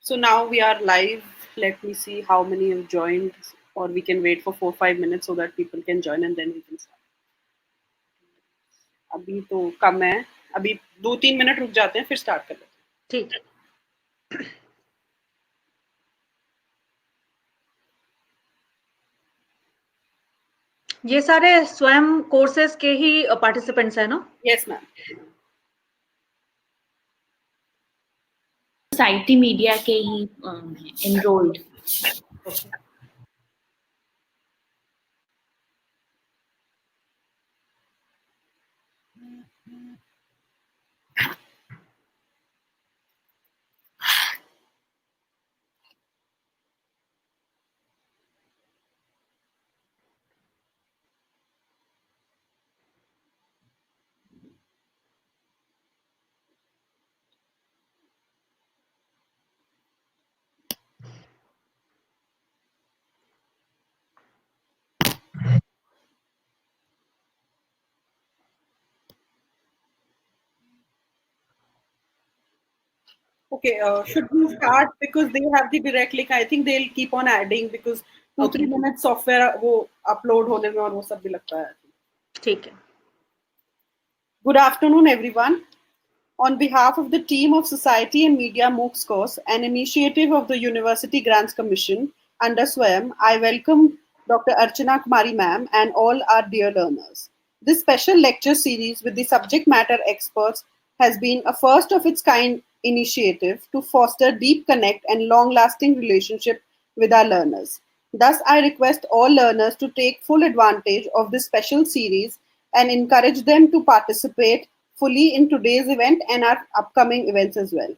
So now we are live. Let me see how many have joined, or we can wait for 4-5 minutes so that people can join and then we can start. अभी तो कम है. अभी 2-3 minute रुक जाते हैं फिर start कर लेते हैं. ठीक. ये सारे स्वयं कोर्सेज के ही पार्टिसिपेंट्स हैं ना? Yes, ma'am. सोसाइटी मीडिया के ही enrolled. Okay, should we start because they have the direct link? I think they'll keep on adding because 2-3 minutes software वो upload होने में और वो सब भी लगता है. ठीक है. Good afternoon, everyone. On behalf of the team of Society and Media MOOCs course, an initiative of the University Grants Commission under SWAYAM, I welcome Dr. Archana Kumari ma'am and all our dear learners. This special lecture series with the subject matter experts has been a first of its kind initiative to foster deep connect and long-lasting relationship with our learners. Thus, I request all learners to take full advantage of this special series and encourage them to participate fully in today's event and our upcoming events as well.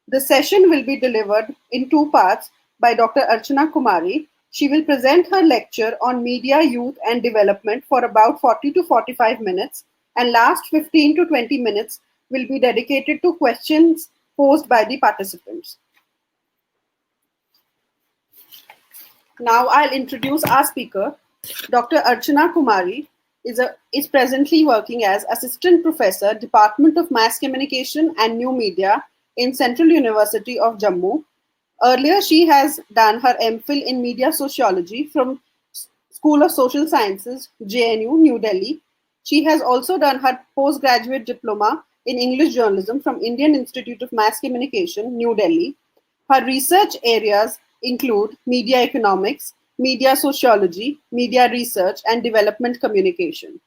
The session will be delivered in 2 parts by Dr. Archana Kumari. She will present her lecture on media, youth and development for about 40 to 45 minutes, and last 15 to 20 minutes will be dedicated to questions posed by the participants. Now I'll introduce our speaker. Dr. Archana Kumari is presently working as Assistant Professor, Department of Mass Communication and New Media in Central University of Jammu. Earlier, she has done her MPhil in Media Sociology from School of Social Sciences, JNU, New Delhi. She has also done her postgraduate diploma in English journalism from Indian Institute of Mass Communication, New Delhi. Her research areas include media economics, media sociology, media research, and development communication.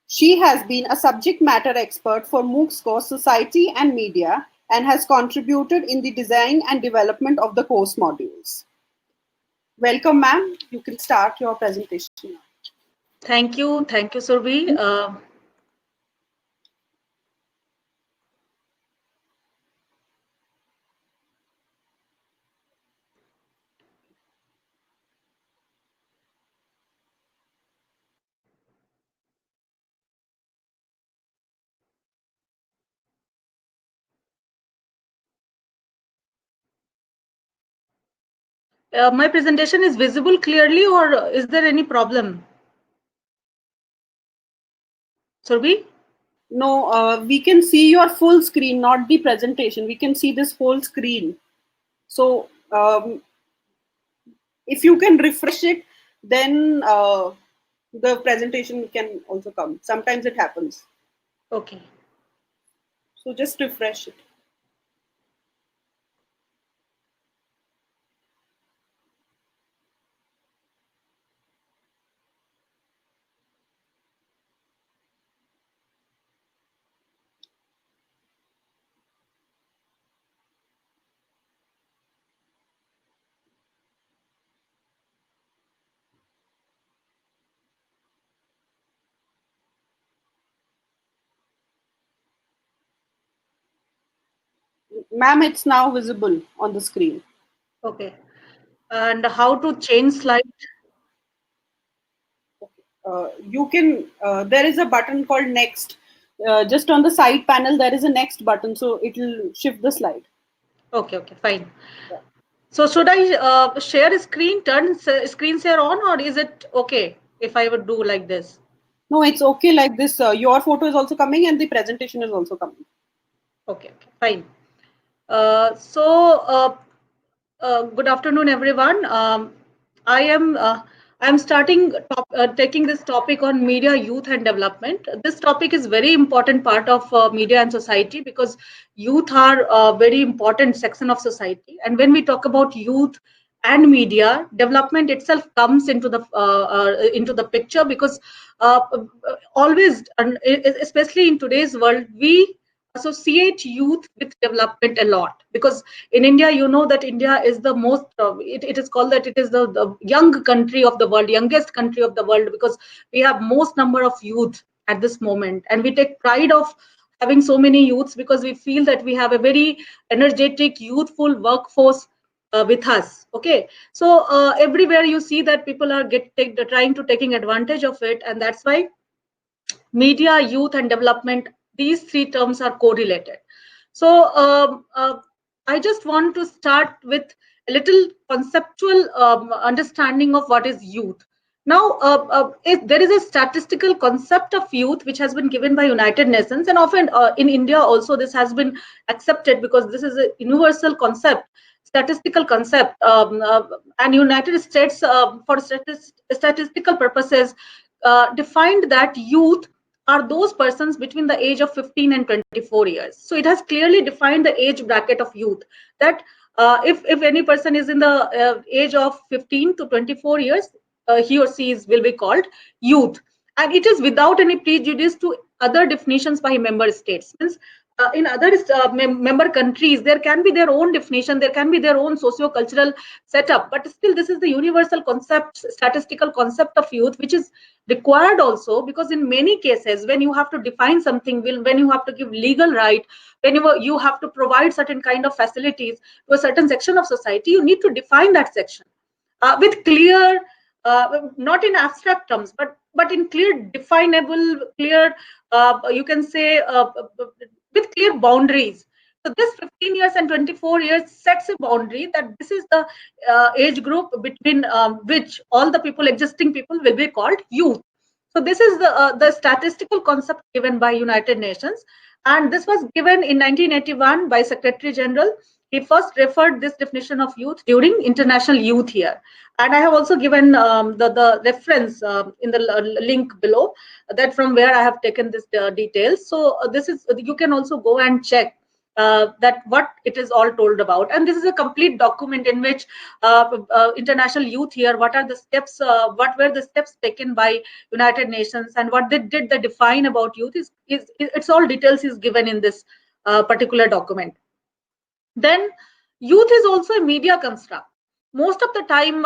She has been a subject matter expert for MOOCs course Society and Media and has contributed in the design and development of the course modules. Welcome, ma'am. You can start your presentation now. Thank you, Surbhi. My presentation is visible clearly, or is there any problem? Surbhi? No, we can see your full screen, not the presentation. We can see this whole screen. So if you can refresh it, then the presentation can also come. Sometimes it happens. Okay. So just refresh it. Ma'am, it's now visible on the screen. Okay. And how to change slide? You can, there is a button called next. Just on the side panel, there is a next button, so it will shift the slide. Okay, fine. Yeah. So should I share screen, turn screen share on, or is it okay if I would do like this? No, it's okay like this. Your photo is also coming and the presentation is also coming. Okay, fine. Good afternoon, everyone. I am taking this topic on media, youth, and development. This topic is very important part of media and society because youth are a very important section of society. And when we talk about youth and media, development itself comes into the picture because always, and especially in today's world, we associate youth with development a lot because in India, you know that India is the most, it is called that it is the young country of the world, youngest country of the world, because we have most number of youth at this moment. And we take pride of having so many youths because we feel that we have a very energetic, youthful workforce with us. Okay. So everywhere you see that people are trying to taking advantage of it. And that's why media, youth, and development, these three terms are correlated. So I just want to start with a little conceptual understanding of what is youth. Now, there is a statistical concept of youth which has been given by United Nations, and often in India also this has been accepted because this is a universal concept, statistical concept, and United States for statistical purposes defined that youth are those persons between the age of 15 and 24 years. So it has clearly defined the age bracket of youth, that if any person is in the age of 15 to 24 years, he or she will be called youth. And it is without any prejudice to other definitions by member states. Means, in other member countries, there can be their own definition, there can be their own socio-cultural setup, but still this is the universal concept, statistical concept of youth, which is required also because in many cases when you have to define something, when you have to give legal right, when you have to provide certain kind of facilities to a certain section of society, you need to define that section with clear, not in abstract terms, but in clear, definable, clear, you can say, with clear boundaries. So this 15 years and 24 years sets a boundary that this is the age group between which all the people, existing people, will be called youth. So this is the statistical concept given by United Nations, and this was given in 1981 by Secretary General. He first referred this definition of youth during International Youth Year. And I have also given the reference in the link below, that from where I have taken this details. So this is, you can also go and check that what it is all told about. And this is a complete document in which International Youth Year, what are the steps, what were the steps taken by United Nations, and what they define about youth is it's all details is given in this particular document. Then youth is also a media construct. Most of the time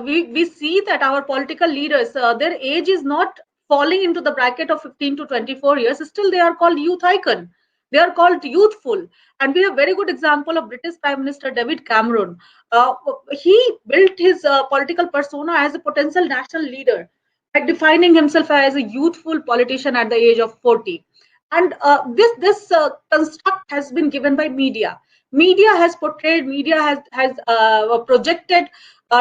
we see that our political leaders, their age is not falling into the bracket of 15 to 24 years. Still they are called youth icon, they are called youthful. And we have very good example of British Prime Minister David Cameron. He built his political persona as a potential national leader by defining himself as a youthful politician at the age of 40. And this construct has been given by media. Media has portrayed, media has projected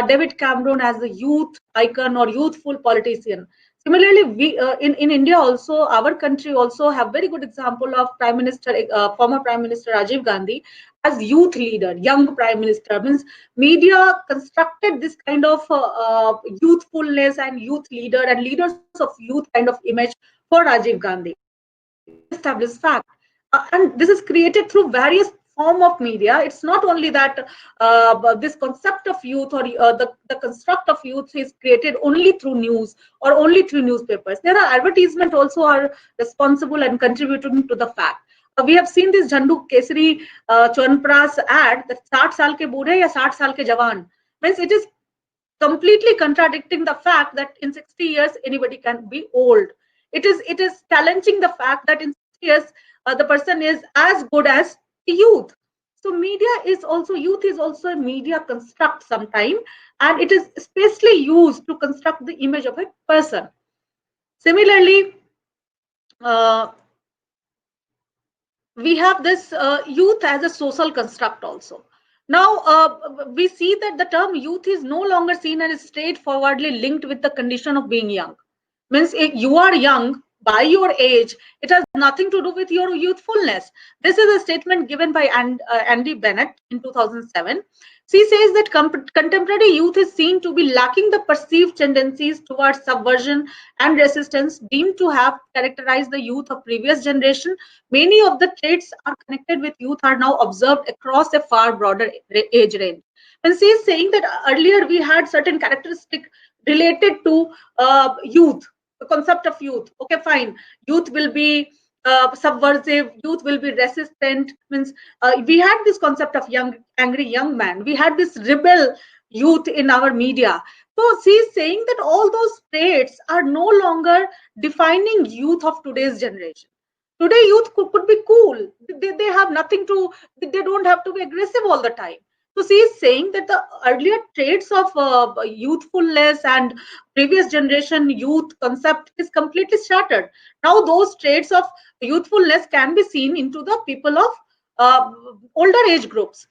David Cameron as a youth icon or youthful politician. Similarly, we in India also, our country also have very good example of Prime Minister, former Prime Minister Rajiv Gandhi as youth leader, young Prime Minister. Means media constructed this kind of youthfulness and youth leader and leaders of youth kind of image for Rajiv Gandhi. Established fact, and this is created through various form of media. It's not only that this concept of youth or the construct of youth is created only through news or only through newspapers. There are advertisement also are responsible and contributing to the fact. We have seen this Jhandu Kesari Chyawanprash ad, that 60 साल के बूढ़े या 60 साल के जवान, means it is completely contradicting the fact that in 60 years anybody can be old. It is challenging the fact that in 60 years the person is as good as youth. So media is also, youth is also a media construct sometime, and it is especially used to construct the image of a person. Similarly, we have this youth as a social construct also. Now, we see that the term youth is no longer seen as straightforwardly linked with the condition of being young. Means if you are young, by your age. It has nothing to do with your youthfulness. This is a statement given by Andy Bennett in 2007. She says that contemporary youth is seen to be lacking the perceived tendencies towards subversion and resistance deemed to have characterized the youth of previous generation. Many of the traits are connected with youth are now observed across a far broader age range. When she is saying that earlier we had certain characteristics related to youth, the concept of youth. Okay, fine. Youth will be subversive. Youth will be resistant. Means we had this concept of angry young man. We had this rebel youth in our media. So she is saying that all those traits are no longer defining youth of today's generation. Today, youth could be cool. They have nothing to. They don't have to be aggressive all the time. So she is saying that the earlier traits of youthfulness and previous generation youth concept is completely shattered. Now those traits of youthfulness can be seen into the people of older age groups.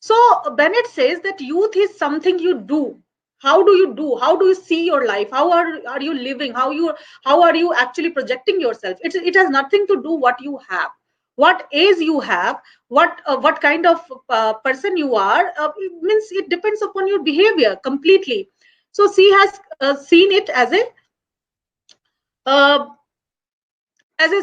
So Bennett says that youth is something you do. How do you do? How do you see your life? How are you living? How are you actually projecting yourself? It has nothing to do what you have, what age you have, what kind of person you are. It means it depends upon your behavior completely. So she has seen it as a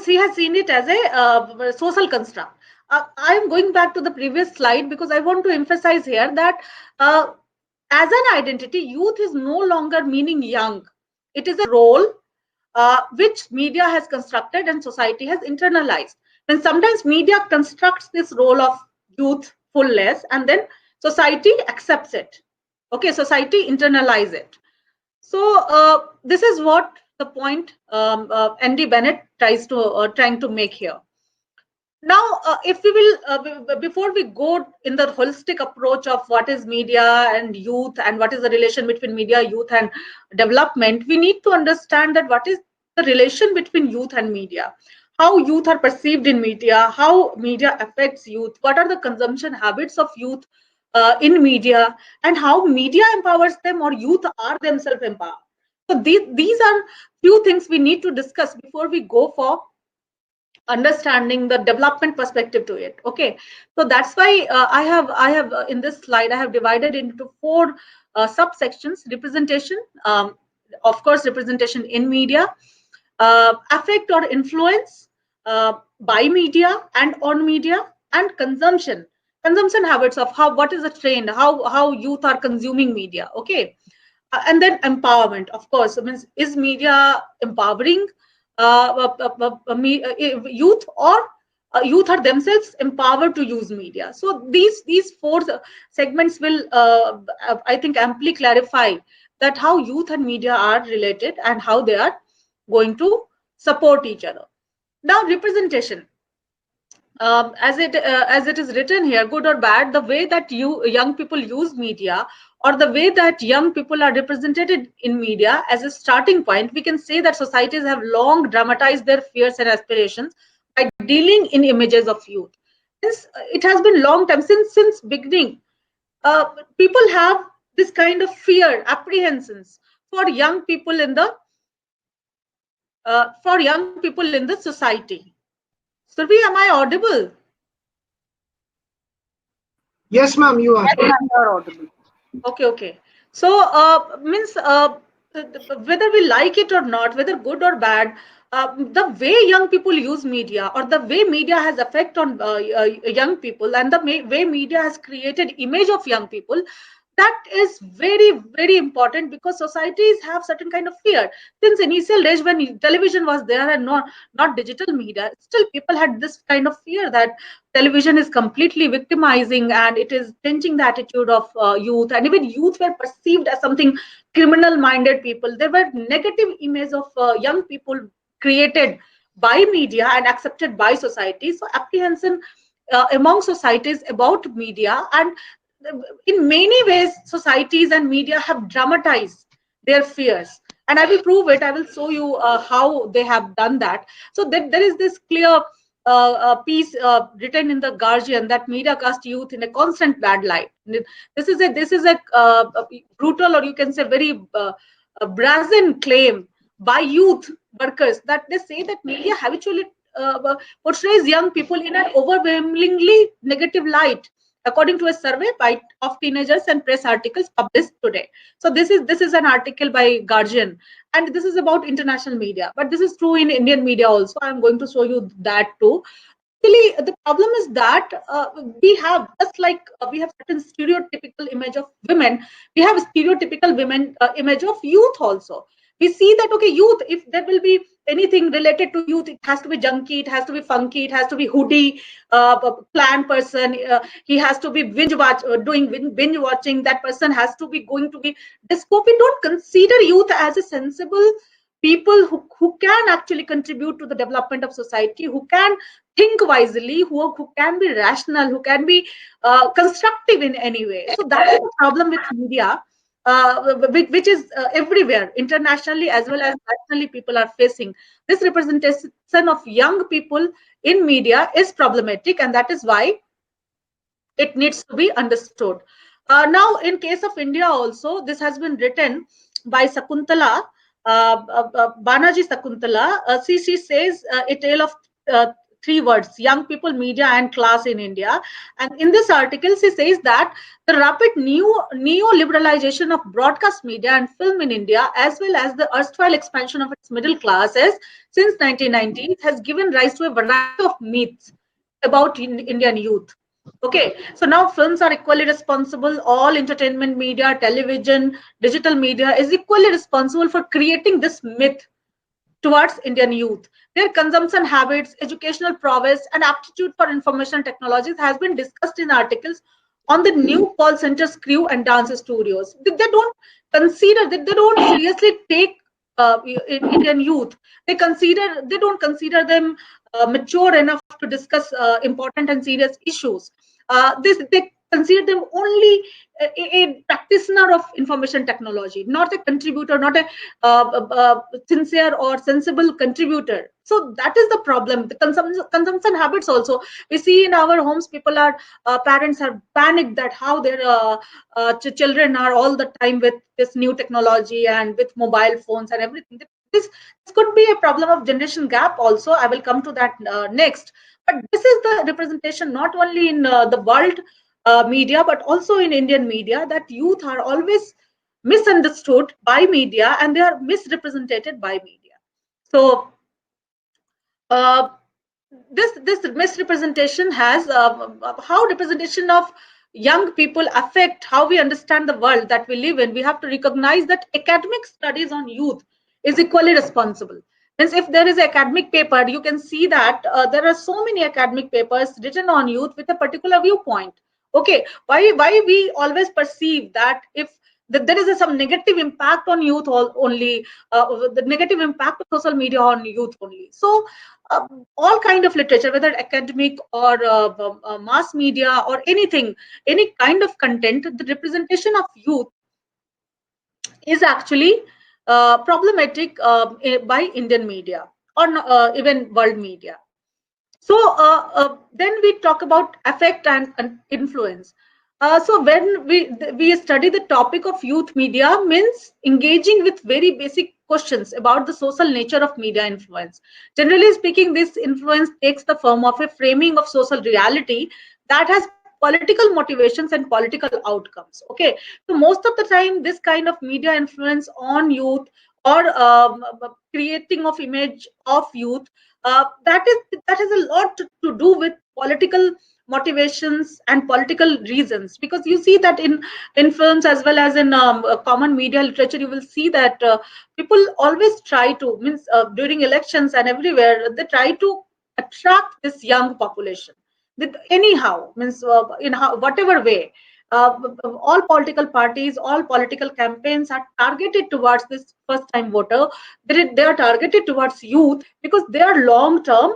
she has seen it as a social construct. I am going back to the previous slide because I want to emphasize here that as an identity, youth is no longer meaning young. It is a role which media has constructed and society has internalized. And sometimes media constructs this role of youthfulness and then society accepts it. Okay, society internalize it. So this is what the point Andy Bennett trying to make here. Now, if we will, before we go in the holistic approach of what is media and youth and what is the relation between media, youth and development, we need to understand that what is the relation between youth and media, how youth are perceived in media, how media affects youth, what are the consumption habits of youth in media, and how media empowers them or youth are themselves empowered. So these are few things we need to discuss before we go for understanding the development perspective to it. Okay, so that's why I have in this slide I have divided into four subsections: representation, of course representation in media, affect or influence by media and on media, and consumption habits of what is the trend, how youth are consuming media. Okay, and then empowerment, of course. I mean, is media empowering youth, or youth are themselves empowered to use media? So these four segments will, I think, amply clarify that how youth and media are related and how they are going to support each other. Now, representation. As it is written here, good or bad, the way that young people use media, or the way that young people are represented in media as a starting point, we can say that societies have long dramatized their fears and aspirations by dealing in images of youth. It has been long time since beginning. People have this kind of fear, apprehensions for young people in the society. Survi, am I audible? Yes, ma'am, you are. Yes, ma'am, you are audible. Okay. So means whether we like it or not, whether good or bad, the way young people use media, or the way media has effect on young people, and the way media has created image of young people, that is very, very important, because societies have certain kind of fear. Since initial days when television was there and not digital media, still people had this kind of fear that television is completely victimizing and it is changing the attitude of youth, and even youth were perceived as something criminal minded people. There were negative images of young people created by media and accepted by society. So apprehension among societies about media, and in many ways societies and media have dramatized their fears, and I will prove it. I will show you how they have done that. So there is this clear piece written in the Guardian that media cast youth in a constant bad light. This is a brutal, or you can say very brazen claim by youth workers, that they say that media habitually portrays young people in an overwhelmingly negative light, according to a survey of teenagers and press articles published today. So this is an article by Guardian, and this is about international media, but this is true in Indian media also. I'm going to show you that too. Actually, the problem is that we have, just like we have certain stereotypical image of women, we have stereotypical women image of youth also. We see that, okay, youth, if there will be anything related to youth, it has to be junky, it has to be funky, it has to be hoodie, plan person, he has to be binge watching, that person has to be going to be disco. We don't consider youth as a sensible people who can actually contribute to the development of society, who can think wisely, who can be rational, who can be constructive in any way. So that is the problem with media, which is everywhere, internationally as well as nationally. People are facing this representation of young people in media is problematic, and that is why it needs to be understood. Now, in case of India also, this has been written by Sakuntala, Banaji Sakuntala. She says a tale of three words: young people, media, and class in India. And in this article, she says that the rapid neo-liberalization of broadcast media and film in India, as well as the erstwhile expansion of its middle classes since 1990s, has given rise to a variety of myths about Indian youth. Okay, so now films are equally responsible. All entertainment media, television, digital media is equally responsible for creating this myth towards Indian youth. Their consumption habits, educational prowess, and aptitude for information technologies has been discussed in articles on the new call centers crew and dance studios. They don't consider that, they don't seriously take Indian youth. They don't consider them mature enough to discuss important and serious issues. They consider them only a practitioner of information technology, not a contributor, not a sincere or sensible contributor. So that is the problem. The consumption habits also, we see in our homes, people are parents are panicked that how their children are all the time with this new technology and with mobile phones and everything. This could be a problem of generation gap also. I will come to that next. But this is the representation not only in the world media, but also in Indian media, that youth are always misunderstood by media and they are misrepresented by media. So uh, this misrepresentation has how representation of young people affect how we understand the world that we live in. We have to recognize that academic studies on youth is equally responsible. Means if there is an academic paper, you can see that there are so many academic papers written on youth with a particular viewpoint. Okay, why we always perceive that if that there is some negative impact on youth only, the negative impact of social media on youth only. So all kind of literature, whether academic or mass media or anything, any kind of content, the representation of youth is actually problematic by Indian media or even world media. So then we talk about affect and influence. So when we study the topic of youth media, means engaging with very basic questions about the social nature of media influence. Generally speaking, this influence takes the form of a framing of social reality that has political motivations and political outcomes. Okay, so most of the time, this kind of media influence on youth or creating of image of youth, that has a lot to do with political motivations and political reasons. Because you see that in films as well as in common media literature, you will see that people always try to, means during elections and everywhere, they try to attract this young population with anyhow, means in whatever way. All political parties, all political campaigns are targeted towards this first time voter. They are targeted towards youth because they are long term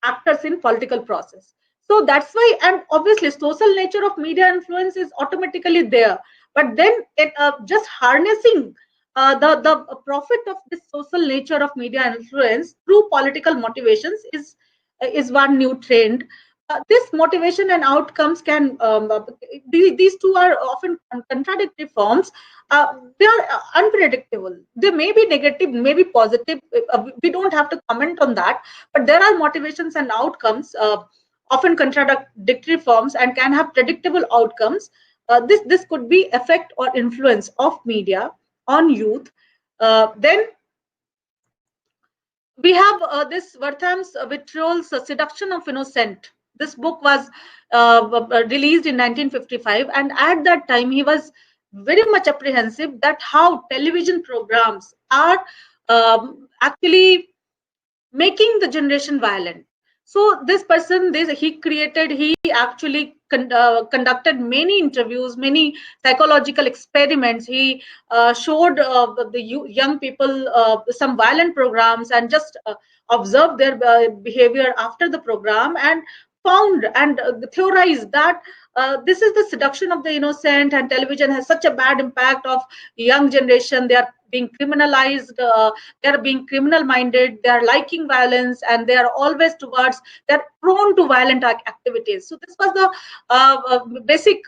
actors in political process. So that's why, and obviously social nature of media influence is automatically there, but then just harnessing the profit of this social nature of media influence through political motivations is one new trend. this motivation and outcomes can these two are often contradictory forms. They are unpredictable. They may be negative, may be positive. We don't have to comment on that, but there are motivations and outcomes, often contradictory forms, and can have predictable outcomes. This could be effect or influence of media on youth. Then we have this Wertham's Vitriol's Seduction of Innocent. This book was released in 1955, and at that time he was very much apprehensive that how television programs are actually making the generation violent. So this person, he actually conducted many interviews, many psychological experiments. He showed the young people some violent programs, and just observed their behavior after the program, and found and theorized that this is the seduction of the innocent, and television has such a bad impact of young generation. They are being criminalized, they are being criminal minded, they are liking violence, and they are always towards, they are prone to violent activities. So this was the basic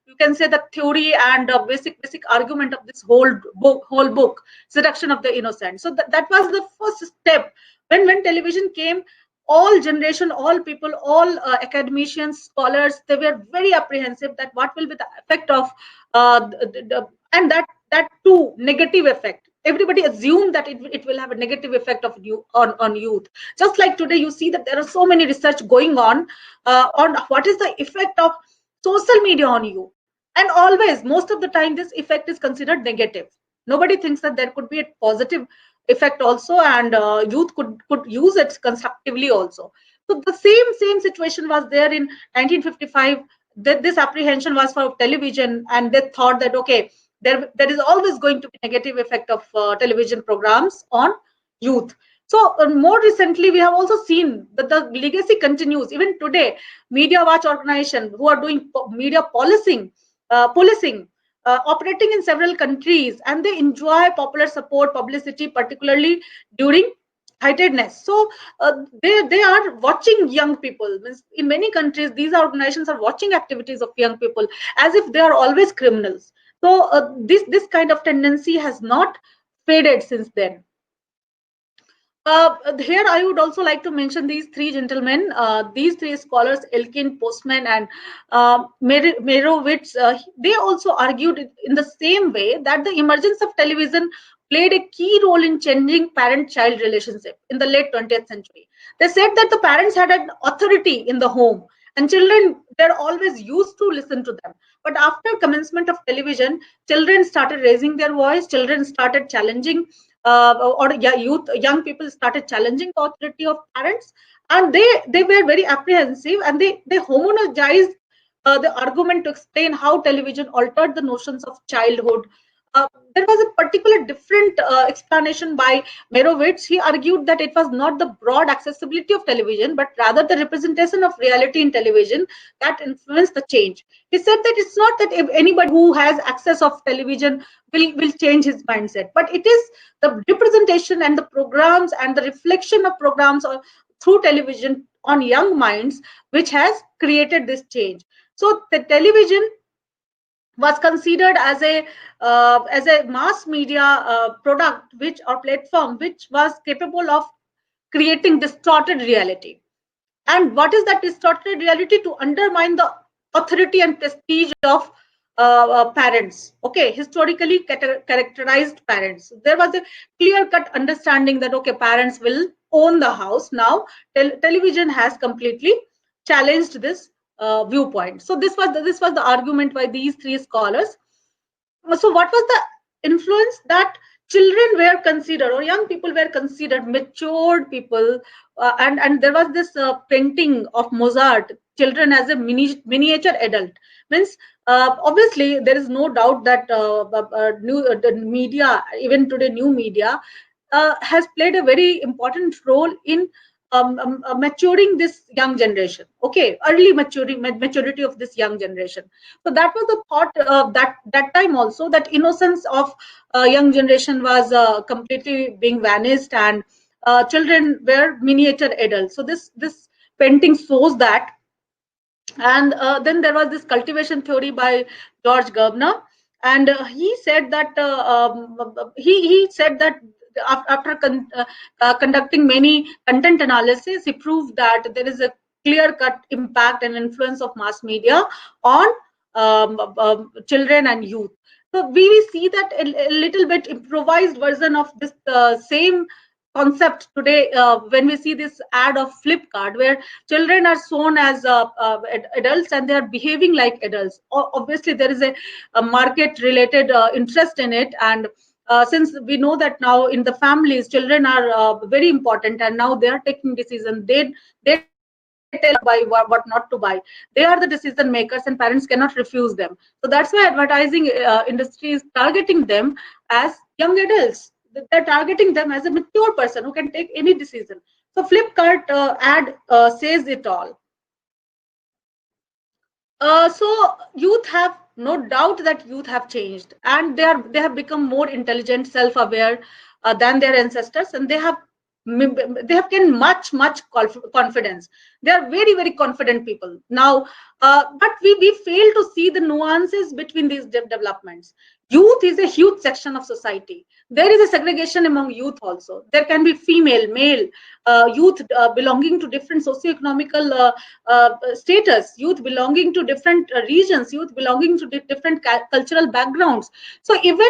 you can say the theory and basic argument of this whole book, Seduction of the Innocent. So that was the first step. When television came, all generation, all people, all academicians, scholars, they were very apprehensive that what will be the effect of and that too negative effect. Everybody assumed that it will have a negative effect of on youth. Just like today, you see that there are so many research going on what is the effect of social media on youth, and always, most of the time, this effect is considered negative. Nobody thinks that there could be a positive effect also, and youth could use it constructively also. So the same situation was there in 1955. That this apprehension was for television, and they thought that okay, there is always going to be negative effect of television programs on youth. So more recently, we have also seen that the legacy continues. Even today, Media Watch organization who are doing media policing, operating in several countries, and they enjoy popular support, publicity, particularly during heightedness. So they are watching young people. In many countries, these organizations are watching activities of young people as if they are always criminals. So this kind of tendency has not faded since then. Here, I would also like to mention these three gentlemen, these three scholars, Elkin, Postman, and Meyerowitz. They also argued in the same way that the emergence of television played a key role in changing parent-child relationship in the late 20th century. They said that the parents had an authority in the home, and children were always used to listen to them. But after commencement of television, children started raising their voice, children started challenging or young people started challenging the authority of parents, and they were very apprehensive, and they homogenized the argument to explain how television altered the notions of childhood. There was a particular different explanation by Meyerowitz. He argued that it was not the broad accessibility of television, but rather the representation of reality in television that influenced the change. He said that it's not that if anybody who has access of television will change his mindset, but it is the representation and the programs and the reflection of programs through television on young minds which has created this change. So the television was considered as a mass media product which or platform which was capable of creating distorted reality. And what is that distorted reality? To undermine the authority and prestige of parents. Okay, historically characterized parents. There was a clear-cut understanding that okay, parents will own the house. Now, television has completely challenged this viewpoint. So this was the argument by these three scholars. So what was the influence? That children were considered, or young people were considered matured people, and there was this painting of Mozart, children as a miniature adult. Means obviously there is no doubt that the media, even today new media, has played a very important role in maturing this young generation. Okay, early maturity of this young generation. So that was the thought that time also, that innocence of young generation was completely being vanished, and children were miniature adults. So this painting shows that. And then there was this cultivation theory by George Gerbner, and he said that he said that after conducting many content analysis, he proved that there is a clear-cut impact and influence of mass media on children and youth. So we see that a little bit improvised version of this same concept today when we see this ad of Flipkart, where children are shown as adults and they are behaving like adults. Obviously, there is a market-related interest in it, and since we know that now in the families, children are very important, and now they are taking decisions. They tell buy what not to buy. They are the decision makers, and parents cannot refuse them. So that's why advertising industry is targeting them as young adults. They're targeting them as a mature person who can take any decision. So Flipkart ad says it all. So youth have no doubt that youth have changed, and they have become more intelligent, self-aware than their ancestors, and they have gained much confidence. They are very confident people now, but we fail to see the nuances between these developments. Youth is a huge section of society. There is a segregation among youth also. There can be female, male, youth belonging to different socioeconomical status, youth belonging to different regions, youth belonging to different cultural backgrounds. So even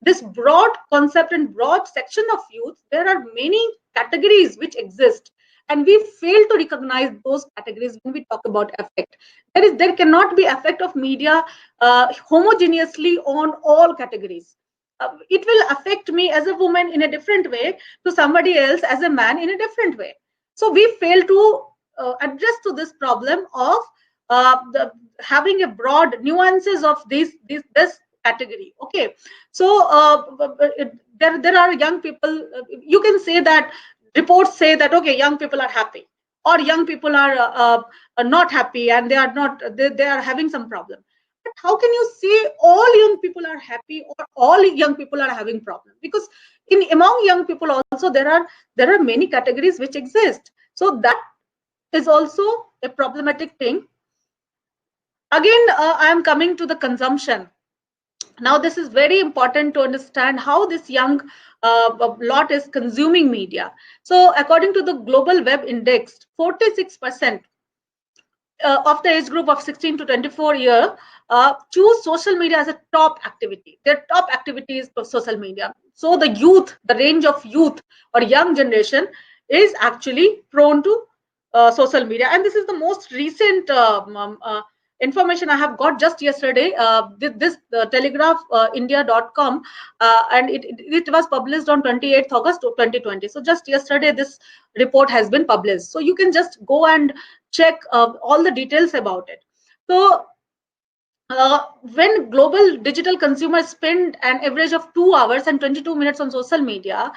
this broad concept and broad section of youth, there are many categories which exist, and we fail to recognize those categories when we talk about effect. There cannot be effect of media homogeneously on all categories. It will affect me as a woman in a different way to somebody else as a man in a different way. So we fail to address to this problem of having a broad nuances of this category. Okay, so there are young people. You can say that reports say that okay, young people are happy, or young people are not happy, and they are having some problem. But how can you say all young people are happy or all young people are having problem? Because among young people also there are many categories which exist. So that is also a problematic thing. Again, I am coming to the consumption. Now, this is very important to understand how this young lot is consuming media. So, according to the Global Web Index, 46% of the age group of 16 to 24 year choose social media as a top activity. Their top activity is social media. So the youth, the range of youth or young generation is actually prone to social media. And this is the most recent information I have got just yesterday. This telegraphindia.com, and it was published on 28th August 2020. So just yesterday, this report has been published. So you can just go and check all the details about it. So when global digital consumers spend an average of 2 hours and 22 minutes on social media,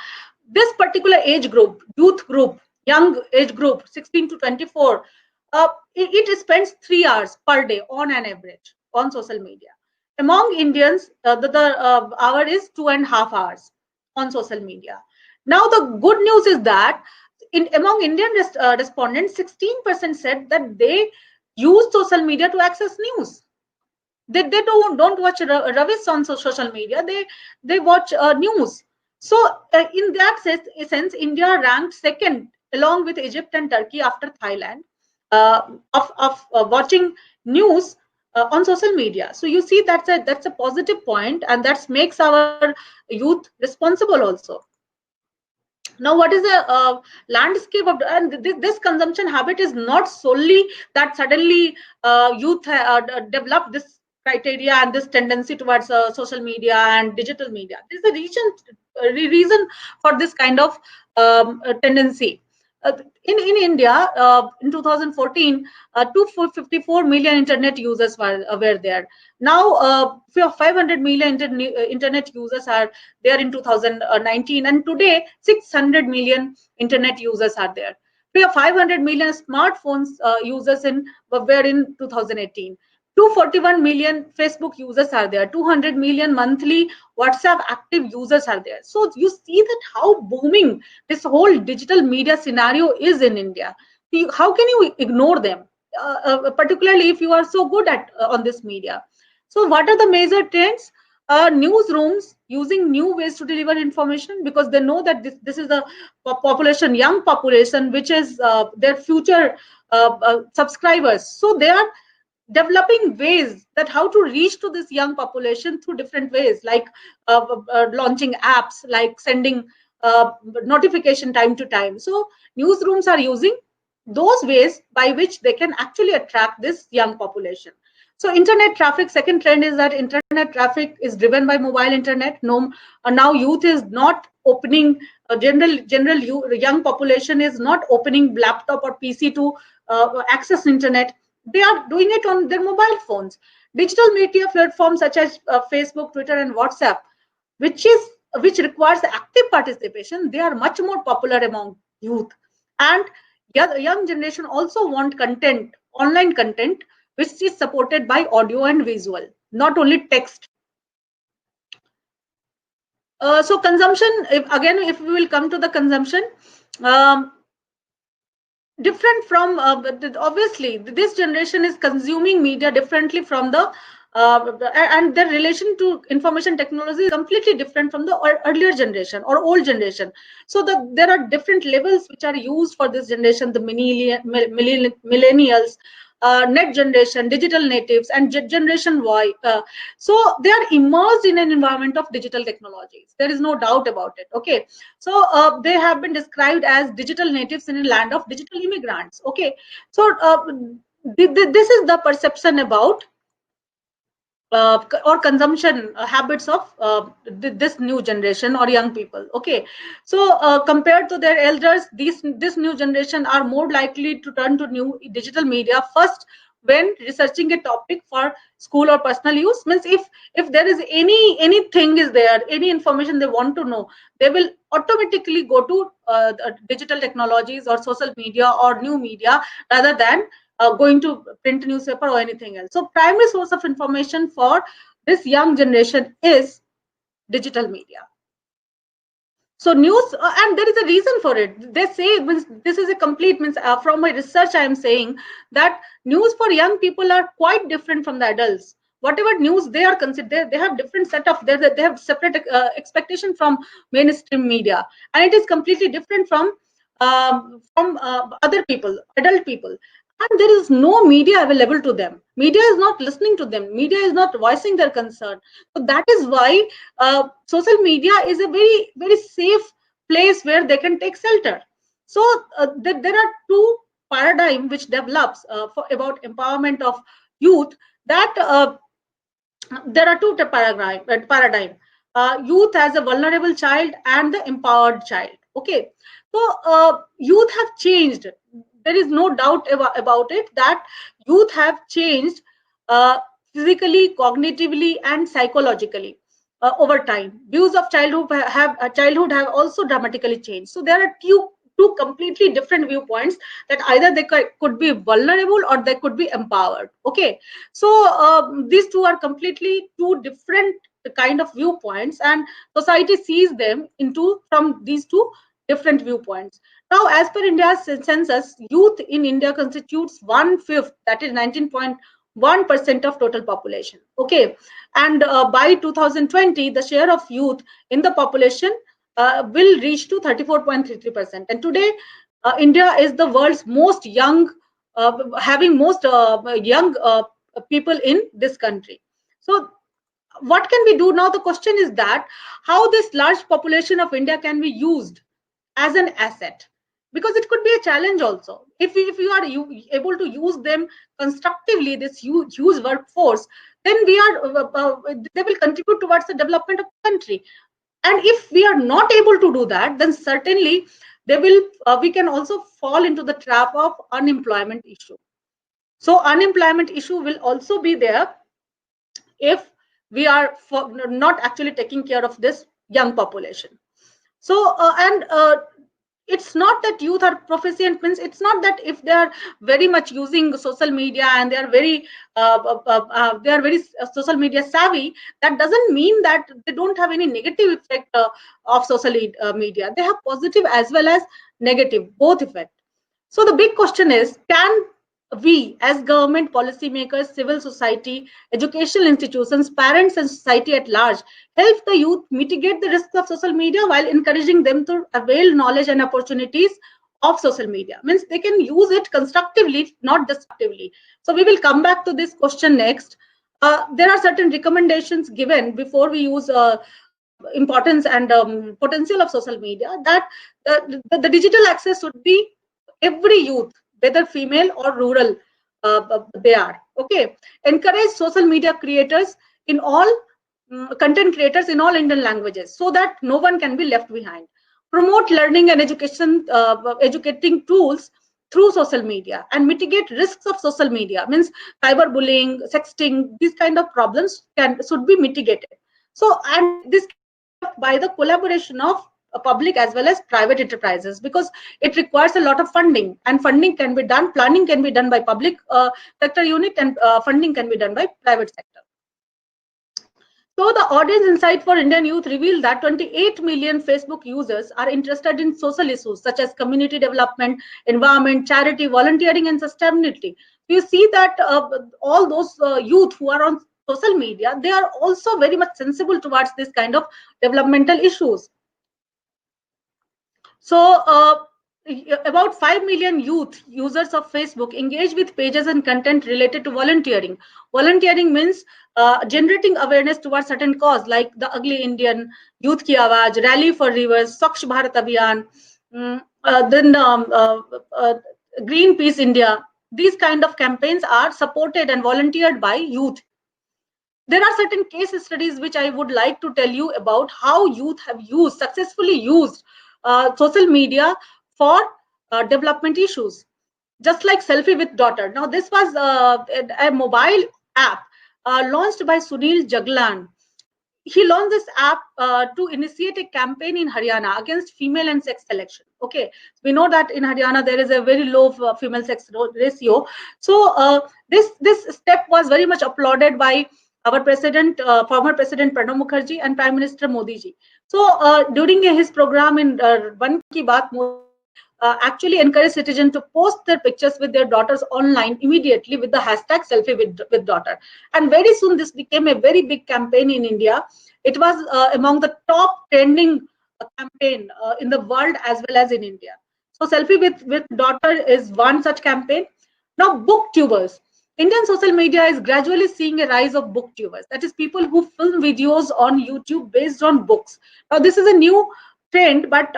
this particular age group, youth group, young age group, 16 to 24, it spends 3 hours per day on an average on social media. Among Indians, the hour is 2.5 hours on social media. Now, the good news is that among Indian respondents, 16% said that they use social media to access news. They don't watch Ravis on social media. They watch news. So in that sense, India ranked second along with Egypt and Turkey after Thailand of watching news on social media. So you see that's a positive point, and that makes our youth responsible also. Now, what is the landscape of, and this consumption habit is not solely that suddenly youth develop this criteria and this tendency towards social media and digital media. There's a reason for this kind of tendency. In India, in 2014, 254 million internet users were there. Now, 500 million internet users are there in 2019, and today 600 million internet users are there. We have 500 million smartphones users were in 2018. 241 million Facebook users are there. 200 million monthly WhatsApp active users are there. So you see that how booming this whole digital media scenario is in India. how can you ignore them, particularly if you are so good at on this media? So what are the major trends? Newsrooms using new ways to deliver information, because they know that this is a population, young population, which is their future subscribers. So they are developing ways that how to reach to this young population through different ways, like launching apps, like sending notification time to time. So newsrooms are using those ways by which they can actually attract this young population. So internet traffic, second trend is that internet traffic is driven by mobile internet. No, now youth is not opening, young population is not opening laptop or PC to access internet. They are doing it on their mobile phones. Digital media platforms such as Facebook, Twitter, and WhatsApp, which requires active participation, they are much more popular among youth. And young generation also want content, online content, which is supported by audio and visual, not only text. So consumption, if we will come to the consumption, different from obviously this generation is consuming media differently from the and their relation to information technology is completely different from the earlier generation or old generation. So there are different levels which are used for this generation, the millennials, net generation, digital natives, and generation Y. So they are immersed in an environment of digital technologies. There is no doubt about it. Okay, so they have been described as digital natives in a land of digital immigrants. Okay, so this is the perception about or consumption habits of this new generation or young people. Okay, so compared to their elders, this new generation are more likely to turn to new digital media first when researching a topic for school or personal use. Means if there is anything is there, any information they want to know, they will automatically go to digital technologies or social media or new media, rather than going to print newspaper or anything else. So primary source of information for this young generation is digital media. So news, and there is a reason for it. They say this is a complete, from my research I am saying that news for young people are quite different from the adults. Whatever news they are considered, they have different set of, they have separate expectation from mainstream media, and it is completely different from other people, adult people. And there is no media available to them. Media is not listening to them. Media is not voicing their concern. So that is why social media is a very, very safe place where they can take shelter. So there are two paradigm which develops about empowerment of youth, that there are two paradigm. Youth as a vulnerable child and the empowered child. Okay, so youth have changed. There is no doubt about it that youth have changed physically, cognitively, and psychologically over time. Views of childhood have also dramatically changed. So there are two completely different viewpoints, that either they could be vulnerable or they could be empowered. Okay, so these two are completely two different kind of viewpoints, and society sees them from these two different viewpoints. Now, as per India's census, youth in India constitutes 1/5, that is 19.1% of total population. Okay, and by 2020, the share of youth in the population will reach to 34.33%. And today, India is the world's most young, having most young people in this country. So what can we do now? The question is that how this large population of India can be used as an asset, because it could be a challenge also. If you are able to use them constructively, this huge workforce, then they will contribute towards the development of the country. And if we are not able to do that, then certainly we can also fall into the trap of unemployment issue. So unemployment issue will also be there if we are not actually taking care of this young population. So it's not that youth are proficient, means it's not that if they are very much using social media and they are very social media savvy, that doesn't mean that they don't have any negative effect of social media. They have positive as well as negative, both effect. So the big question is, can we as government, policymakers, civil society, educational institutions, parents and society at large help the youth mitigate the risks of social media while encouraging them to avail knowledge and opportunities of social media? Means they can use it constructively, not destructively. So we will come back to this question next. There are certain recommendations given before we use importance and potential of social media, that the digital access should be every youth, whether female or rural they are. Okay, encourage social media creators in all content creators in all Indian languages, so that no one can be left behind. Promote learning and education, educating tools through social media, and mitigate risks of social media. Means cyberbullying, sexting, these kind of problems should be mitigated. So, and this by the collaboration of public as well as private enterprises, because it requires a lot of funding, and funding can be done, planning can be done by public sector unit, and funding can be done by private sector. So the audience insight for Indian youth revealed that 28 million Facebook users are interested in social issues such as community development, environment, charity, volunteering, and sustainability. You see that all those youth who are on social media, they are also very much sensible towards this kind of developmental issues. So about 5 million youth users of Facebook engage with pages and content related to volunteering. Volunteering means generating awareness towards certain cause, like the Ugly Indian, Youth Ki Awaaz, Rally for Rivers, Swachh Bharat Abhiyan, then Greenpeace India. These kind of campaigns are supported and volunteered by youth. There are certain case studies which I would like to tell you about how youth have successfully used social media for development issues. Just like Selfie with Daughter. Now, this was a mobile app launched by Sunil Jaglan. He launched this app to initiate a campaign in Haryana against female and sex selection. Okay, we know that in Haryana there is a very low female sex ratio. So this step was very much applauded by our president, former President Pranab Mukherjee, and Prime Minister Modi ji. So during his program in Ban Ki Baat, actually encourage citizens to post their pictures with their daughters online immediately with the hashtag selfie with daughter. And very soon this became a very big campaign in India. It was among the top trending campaign in the world as well as in India. So selfie with daughter is one such campaign. Now booktubers. Indian social media is gradually seeing a rise of booktubers. That is, people who film videos on YouTube based on books. Now this is a new trend, but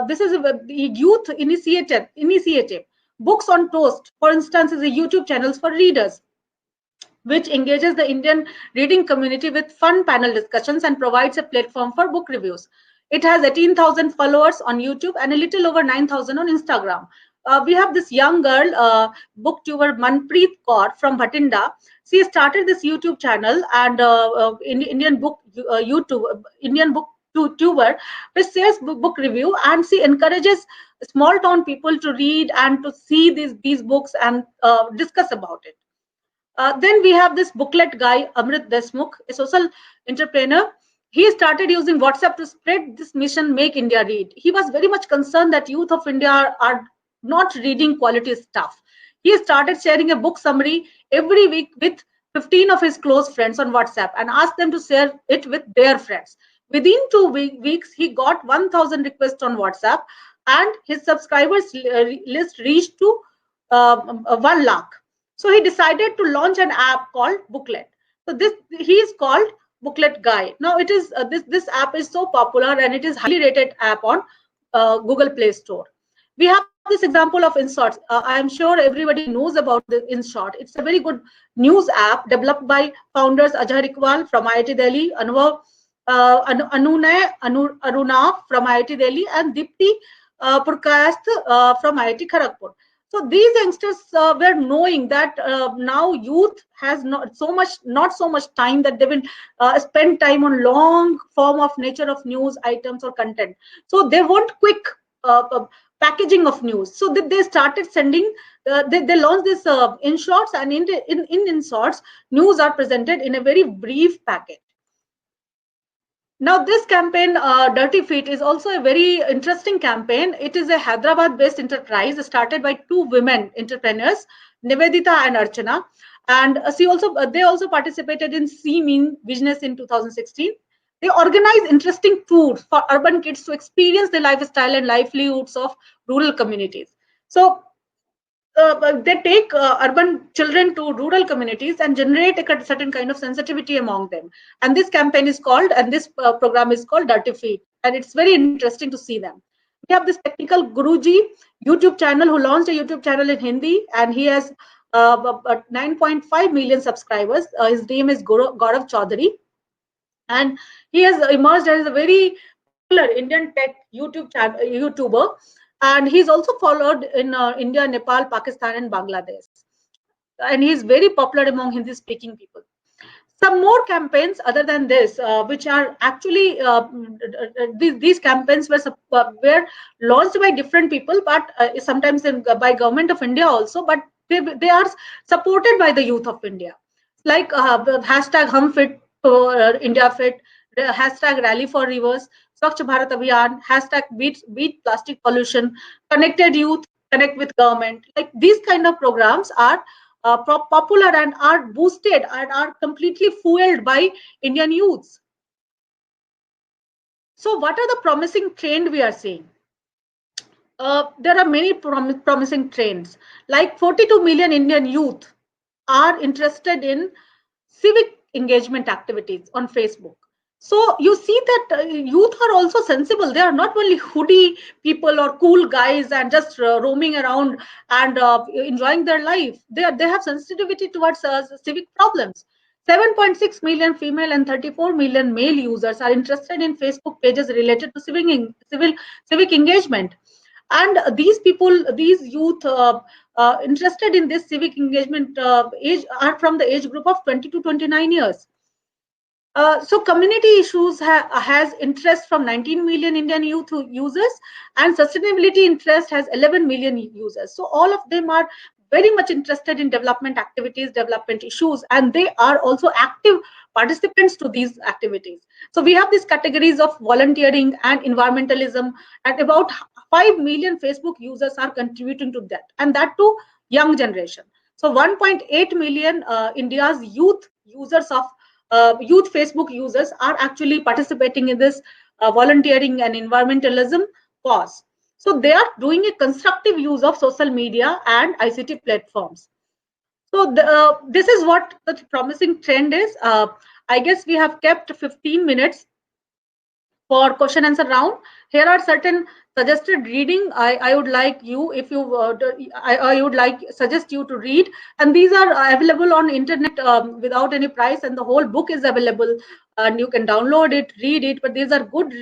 this is a youth initiative. Books on Toast, for instance, is a YouTube channel for readers, which engages the Indian reading community with fun panel discussions and provides a platform for book reviews. It has 18,000 followers on YouTube and a little over 9,000 on Instagram. We have this young girl, booktuber Manpreet Kaur from Bhatinda. She started this YouTube channel and Indian book tuber, which says book review, and she encourages small town people to read and to see these books and discuss about it. Then we have this booklet guy, Amrit Desmukh, a social entrepreneur. He started using WhatsApp to spread this mission, Make India Read. He was very much concerned that youth of India are not reading quality stuff. He started sharing a book summary every week with 15 of his close friends on WhatsApp and asked them to share it with their friends. Within 2 weeks, he got 1,000 requests on WhatsApp, and his subscribers list reached to 1 lakh. So he decided to launch an app called Booklet. So he is called Booklet Guy. Now it is this app is so popular, and it is highly rated app on Google Play Store. We have this example of InShort. I am sure everybody knows about the InShort. It's a very good news app developed by founders Ajay Iqbal from IIT Delhi, Aruna from IIT Delhi, and Dipti Purkayasth from IIT Kharagpur. So these youngsters were knowing that now youth has not so much time that they will spend time on long form of nature of news items or content. So they want quick packaging of news. So they started sending. They launched this InShorts, and in InShorts, news are presented in a very brief packet. Now, this campaign, Dirty Feet, is also a very interesting campaign. It is a Hyderabad-based enterprise started by two women entrepreneurs, Nivedita and Archana, and they also participated in See Mean Business in 2016. They organize interesting tours for urban kids to experience the lifestyle and livelihoods of rural communities. So they take urban children to rural communities and generate a certain kind of sensitivity among them. And this campaign is called, and this program is called Dirty Feet. And it's very interesting to see them. We have this technical Guruji YouTube channel who launched a YouTube channel in Hindi, and he has 9.5 million subscribers. His name is Gaurav Chaudhary. And he has emerged as a very popular Indian tech YouTuber, and he's also followed in India, Nepal, Pakistan, and Bangladesh. And he's very popular among Hindi-speaking people. Some more campaigns other than this, which are actually these campaigns were launched by different people, but sometimes by Government of India also, but they are supported by the youth of India, like hashtag Hum Fit India Fit, hashtag Rally for Rivers, Swachh Bharat Abhiyan, hashtag Beat Plastic Pollution, Connected Youth, Connect with Government. Like these kind of programs are popular and are boosted and are completely fueled by Indian youths. So what are the promising trends we are seeing? There are many promising trends. Like 42 million Indian youth are interested in civic engagement activities on Facebook. So you see that youth are also sensible. They are not only hoodie people or cool guys and just roaming around and enjoying their life. They have sensitivity towards civic problems. 7.6 million female and 34 million male users are interested in Facebook pages related to civic engagement. And these people, these youth interested in this civic engagement age are from the age group of 20 to 29 years. So community issues has interest from 19 million Indian youth users, and sustainability interest has 11 million users. So all of them are very much interested in development activities, development issues, and they are also active participants to these activities. So we have these categories of volunteering and environmentalism, and about 5 million Facebook users are contributing to that, and that too young generation. So 1.8 million India's youth users of youth Facebook users are actually participating in this volunteering and environmentalism cause. So they are doing a constructive use of social media and ICT platforms. So this is what the promising trend is. I guess we have kept 15 minutes for question answer round. Here are certain suggested reading. I would like you, if you I would like suggest you to read, and these are available on internet without any price, and the whole book is available and you can download it, read it. But these are good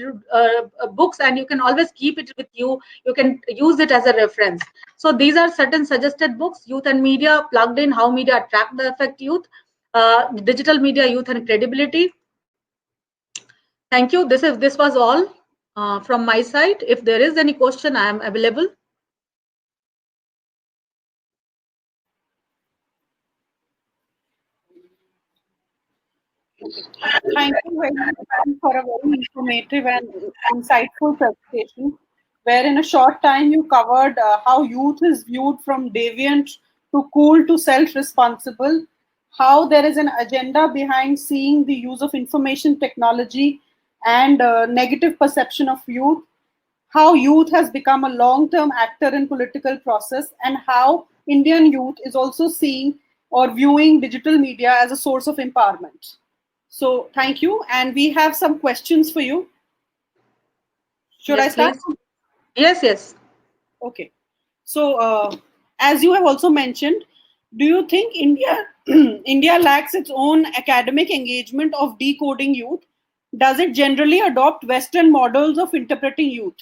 books, and you can always keep it with you. You can use it as a reference. So these are certain suggested books: Youth and Media, Plugged In, How Media Attract the Affect Youth, Digital Media, Youth and Credibility. Thank you. This was all from my side. If there is any question, I am available. Thank you very much for a very informative and insightful presentation, where in a short time you covered how youth is viewed from deviant to cool to self-responsible, how there is an agenda behind seeing the use of information technology and negative perception of youth, how youth has become a long-term actor in political process, and how Indian youth is also seeing or viewing digital media as a source of empowerment. So thank you. And we have some questions for you. Should Yes, I start? please. Yes, yes. Okay. So as you have also mentioned, do you think India India lacks its own academic engagement of decoding youth? Does it generally adopt Western models of interpreting youth?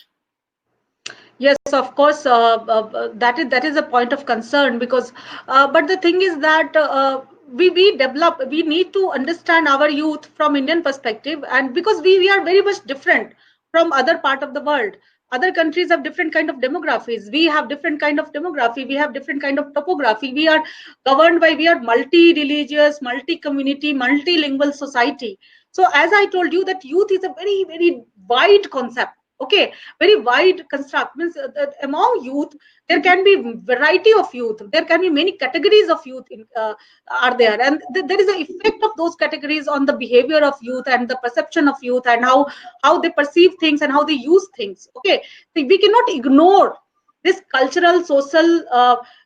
Yes, of course. That is a point of concern, because but the thing is that we need to understand our youth from Indian perspective, and because we are very much different from other part of the world. Other countries have different kind of demographies. We have different kind of demography. We have different kind of topography. We are governed by, we are multi-religious, multi-community, multilingual society. So as I told you, that youth is a very, very wide concept. Okay, very wide construct. Means that among youth, there can be variety of youth. There can be many categories of youth are there, and there is an effect of those categories on the behavior of youth and the perception of youth, and how they perceive things and how they use things. Okay, so we cannot ignore this cultural, social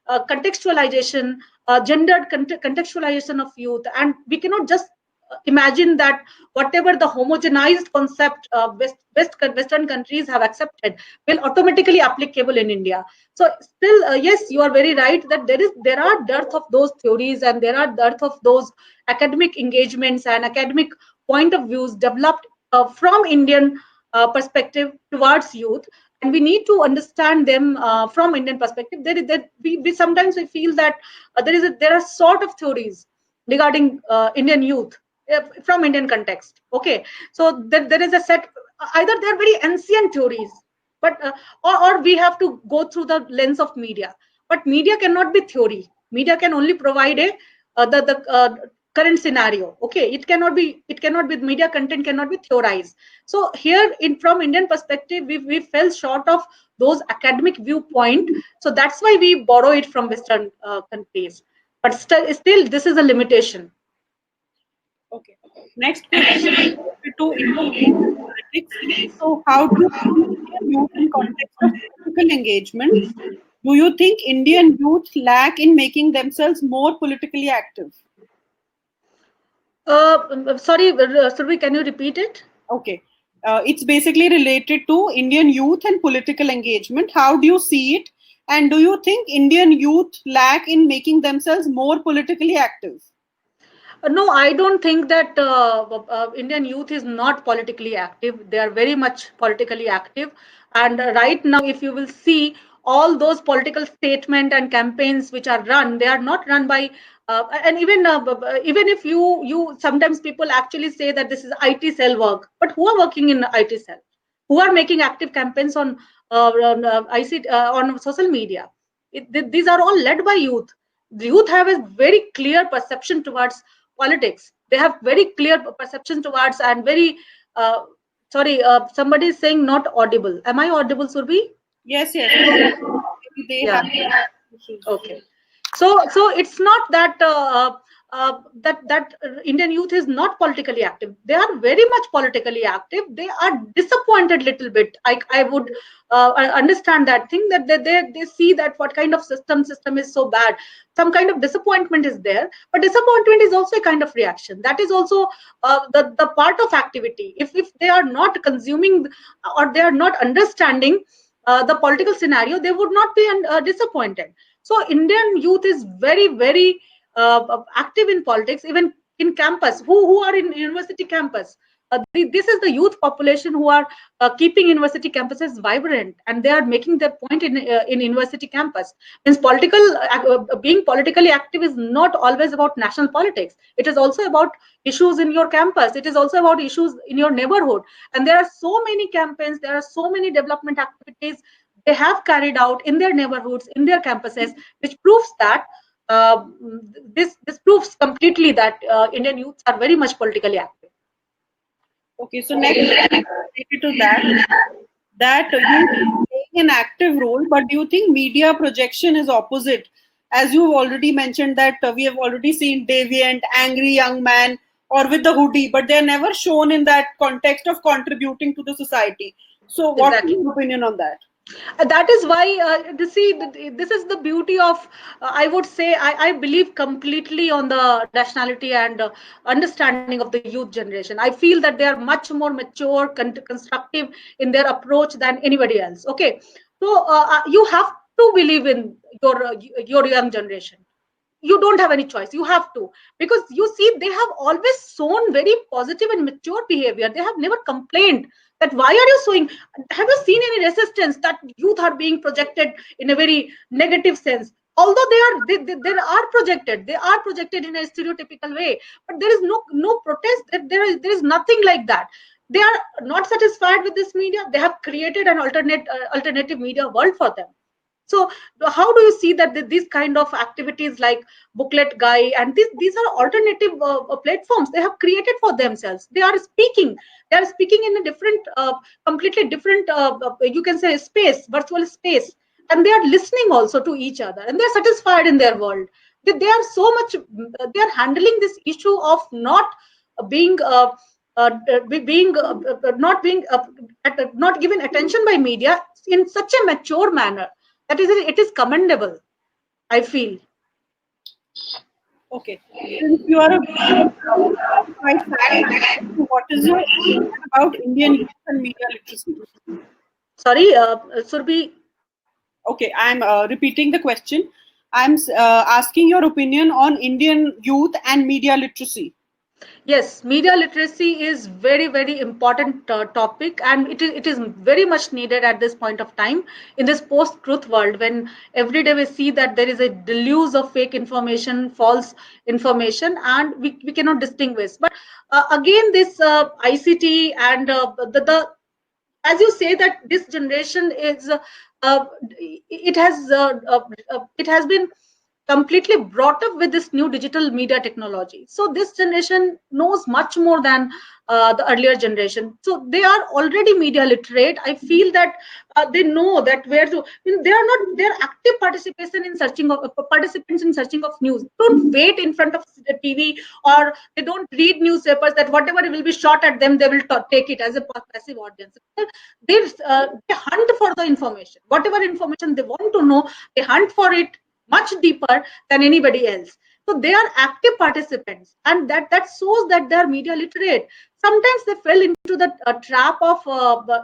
contextualization, gendered contextualization of youth, and we cannot just imagine that whatever the homogenized concept Western countries have accepted will automatically applicable in India. So still, yes, you are very right that there are dearth of those theories, and there are dearth of those academic engagements and academic point of views developed from Indian perspective towards youth, and we need to understand them from Indian perspective. We sometimes we feel that there are sort of theories regarding Indian youth from Indian context. Okay, so there is a set. Either they are very ancient theories, but or we have to go through the lens of media. But media cannot be theory. Media can only provide a the current scenario. Okay, it cannot be media content cannot be theorized. So here in from Indian perspective, we fell short of those academic viewpoint. So that's why we borrow it from Western countries. But still, this is a limitation. Okay. Next question to Indian politics. So, how do you see Indian youth in context of political engagement? Do you think Indian youth lack in making themselves more politically active? Sorry, Survi, can you repeat it? Okay. It's basically related to Indian youth and political engagement. How do you see it? And do you think Indian youth lack in making themselves more politically active? No, I don't think that Indian youth is not politically active. They are very much politically active. And right now, if you will see all those political statements and campaigns which are run, they are not run by, and even if you sometimes people actually say that this is IT cell work, but who are working in IT cell? Who are making active campaigns on IC on social media? These are all led by youth. The youth have a very clear perception towards politics. They have very clear perception towards and very sorry, somebody is saying not audible. Am I audible, Surbi? Yes, yes. Maybe they Yeah. have issues. Okay. So it's not that that Indian youth is not politically active. They are very much politically active. They are disappointed little bit. I would understand that thing, that they see that what kind of system is so bad. Some kind of disappointment is there, but disappointment is also a kind of reaction. That is also the part of activity. If they are not consuming or they are not understanding the political scenario, they would not be disappointed. So Indian youth is very, very active in politics, even in campus. Who are in university campus? This is the youth population who are keeping university campuses vibrant, and they are making their point in university campus. Means being politically active is not always about national politics. It is also about issues in your campus. It is also about issues in your neighborhood. And there are so many campaigns. There are so many development activities they have carried out in their neighborhoods, in their campuses, which proves that this proves completely that Indian youths are very much politically active. Okay, so next related to that you playing an active role, but do you think media projection is opposite? As you've already mentioned that we have already seen deviant, angry young man or with the hoodie, but they're never shown in that context of contributing to the society. So what's Exactly. your opinion on that? That is why this is the beauty of I would say I believe completely on the nationality and understanding of the youth generation. I feel that they are much more mature, constructive in their approach than anybody else. Okay, so you have to believe in your young generation. You don't have any choice. You have to, because you see they have always shown very positive and mature behavior. They have never complained that why are you showing. Have you seen any resistance that youth are being projected in a very negative sense? Although they are projected in a stereotypical way, but there is no protest. There is nothing like that. they are not satisfied with this media. They have created an alternative media world for them. So how do you see that these kind of activities like Booklet Guy and these are alternative platforms they have created for themselves? They are speaking in a different completely different you can say space, virtual space, and they are listening also to each other, and they are satisfied in their world. They are so much they are handling this issue of not being not given attention by media in such a mature manner. That is, it is commendable, I feel. Okay. Since you are a quite fact, what is your opinion about Indian youth and media literacy? Sorry, Surbhi. Okay, I'm repeating the question. I'm asking your opinion on Indian youth and media literacy. Yes, media literacy is very important topic, and it is very much needed at this point of time in this post-truth world, when every day we see that there is a deluge of fake information, false information, and we cannot distinguish. But again, this ICT and the as you say that this generation is it has been completely brought up with this new digital media technology. So this generation knows much more than the earlier generation. So they are already media literate. I feel that they know that where to. They are not. Their active participation in searching of participants in searching of news. Don't wait in front of the TV, or they don't read newspapers that whatever will be shot at them, they will take it as a passive audience. They hunt for the information. Whatever information they want to know, they hunt for it much deeper than anybody else. So they are active participants, and that shows that they are media literate. Sometimes they fell into the trap of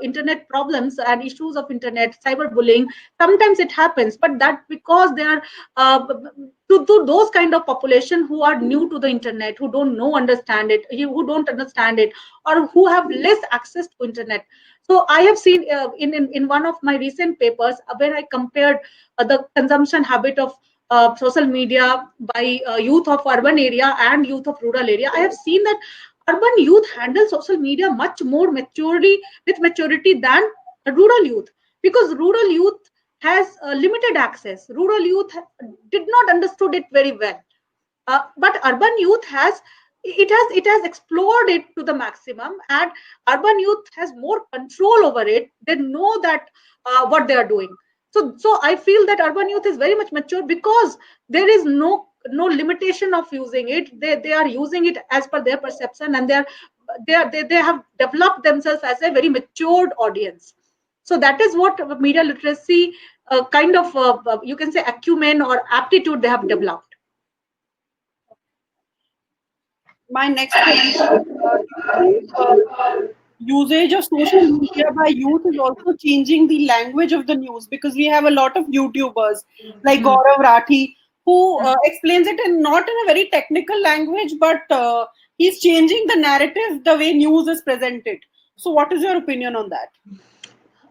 internet problems and issues of internet cyberbullying. Sometimes it happens, but that because they are to those kind of population who are new to the internet, who don't know understand it, who don't understand it, or who have less access to internet. So I have seen in one of my recent papers when I compared the consumption habit of social media by youth of urban area and youth of rural area. I have seen that urban youth handle social media much more maturity than rural youth, because rural youth has limited access. Rural youth did not understood it very well, but urban youth has it has explored it to the maximum, and urban youth has more control over it. They know that what they are doing. So I feel that urban youth is very much mature because there is no limitation of using it. They are using it as per their perception, and they have developed themselves as a very matured audience. So that is what media literacy kind of you can say acumen or aptitude they have developed. My next question, usage of social media by youth is also changing the language of the news, because we have a lot of YouTubers like Gaurav Rathi who explains it in not in a very technical language, but he's changing the narrative the way news is presented. So what is your opinion on that?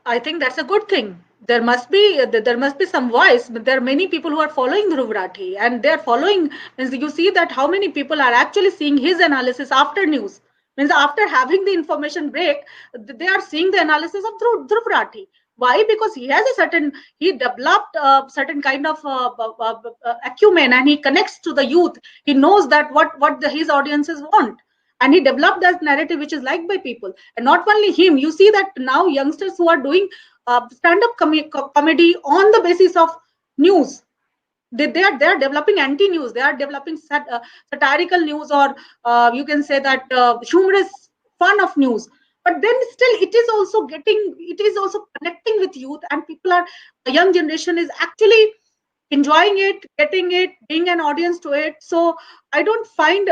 I think that's a good thing. There must be some voice, but there are many people who are following Dhruv Rathi, and they are following. Means you see that how many people are actually seeing his analysis after news. Means after having the information break, they are seeing the analysis of Dhruv Rathi. Why? Because he developed a certain kind of acumen, and he connects to the youth. He knows that what his audiences want, and he developed that narrative which is liked by people. And not only him, you see that now youngsters who are doing stand-up comedy on the basis of news. They are developing anti-news. They are developing satirical news, or you can say that humorous fun of news. But then still it is also connecting with youth, and the young generation is actually enjoying it, getting it, being an audience to it. So I don't find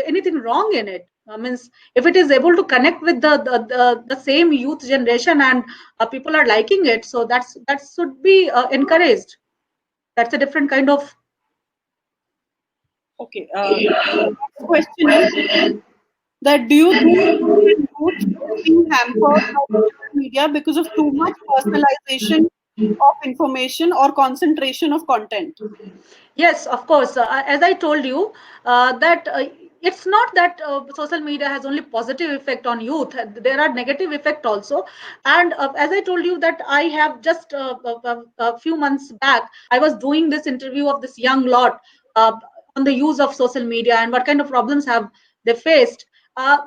anything wrong in it. Means if it is able to connect with the same youth generation, and people are liking it, so that should be encouraged. That's a different kind of. Okay. Next question is that do you think youth is being hampered by social media because of too much personalization of information or concentration of content? Yes, of course. As I told you, that it's not that social media has only positive effect on youth. There are negative effect also. And as I told you that I have just a few months back, I was doing this interview of this young lot on the use of social media and what kind of problems have they faced.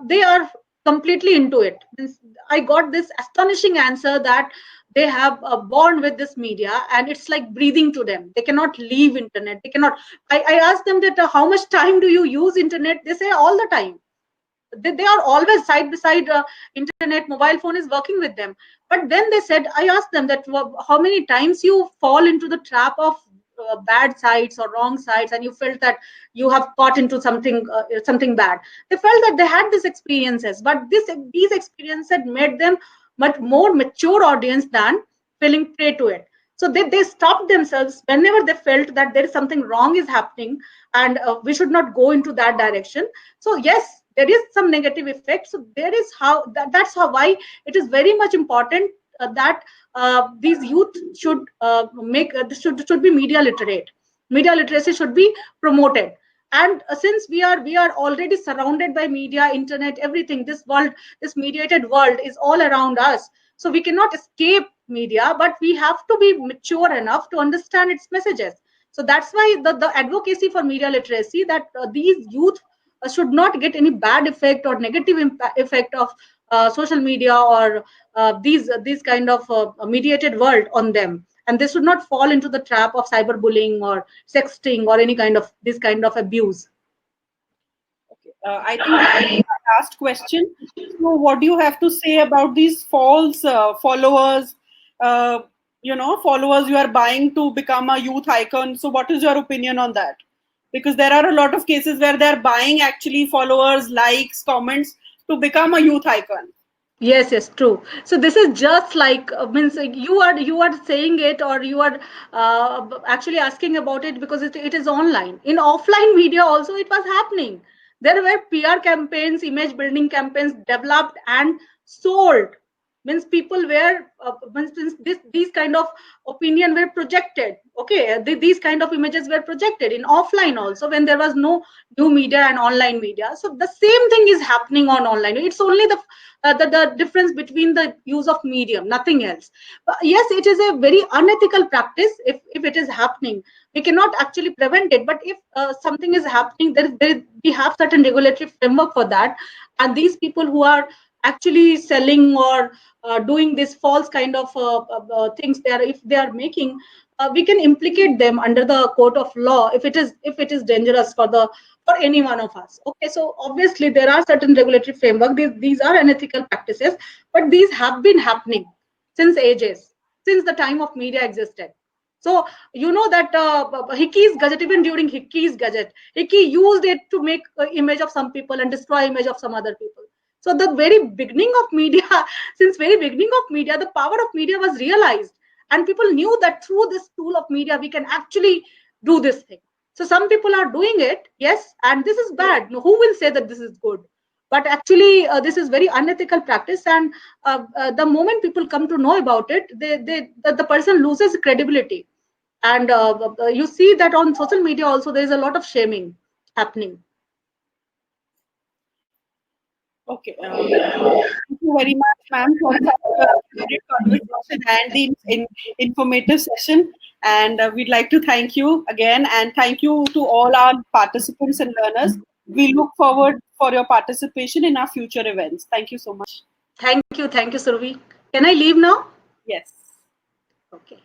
They are completely into it. Means I got this astonishing answer that they have a bond with this media and it's like breathing to them. They cannot leave internet. They cannot. I asked them that how much time do you use internet? They say all the time. They are always side by side. Internet, mobile phone is working with them. But then they said, I asked them that how many times you fall into the trap of bad sites or wrong sites, and you felt that you have caught into something bad. They felt that they had these experiences, but these experiences had made them much more mature audience than falling prey to it. So they stopped themselves whenever they felt that there is something wrong is happening, and we should not go into that direction. So yes, there is some negative effect. So there is that's how why it is very much important that these youth should should be media literate. Media literacy should be promoted. And since we are already surrounded by media, internet, everything, this mediated world is all around us. So we cannot escape media, but we have to be mature enough to understand its messages. So that's why the advocacy for media literacy, that these youth should not get any bad effect or negative effect of social media or these kind of mediated world on them, and they should not fall into the trap of cyberbullying or sexting or any kind of this kind of abuse. I think that's my last question. So, what do you have to say about these false followers? Followers you are buying to become a youth icon. So, what is your opinion on that? Because there are a lot of cases where they are buying actually followers, likes, comments to become a youth icon. Yes, true. So this is just like means you are saying it, or you are actually asking about it because it is online. In offline media also it was happening. There were PR campaigns, image building campaigns developed and sold. Means people were means these kind of opinion were projected. Okay, these kind of images were projected in offline also when there was no new media and online media. So the same thing is happening on online. It's only the difference between the use of medium, nothing else. But yes, it is a very unethical practice if it is happening. We cannot actually prevent it, but if something is happening, we have certain regulatory framework for that. And these people who are actually selling or doing this false kind of things, if they are making, we can implicate them under the court of law if it is dangerous for any one of us. Okay, so obviously there are certain regulatory framework. These are unethical practices, but these have been happening since ages, since the time of media existed. So you know that Hickey's gadget, even during Hickey's gadget, Hickey used it to make image of some people and destroy image of some other people. So the very beginning of media, since very beginning of media, the power of media was realized, and people knew that through this tool of media we can actually do this thing. So some people are doing it, yes, and this is bad. No, who will say that this is good? But actually, this is very unethical practice, and the moment people come to know about it, the person loses credibility. And you see that on social media also there is a lot of shaming happening. Okay. Thank you very much, ma'am, for the conversation and the informative session. And we'd like to thank you again, and thank you to all our participants and learners. We look forward for your participation in our future events. Thank you so much. Thank you, Survi. Can I leave now? Yes. Okay.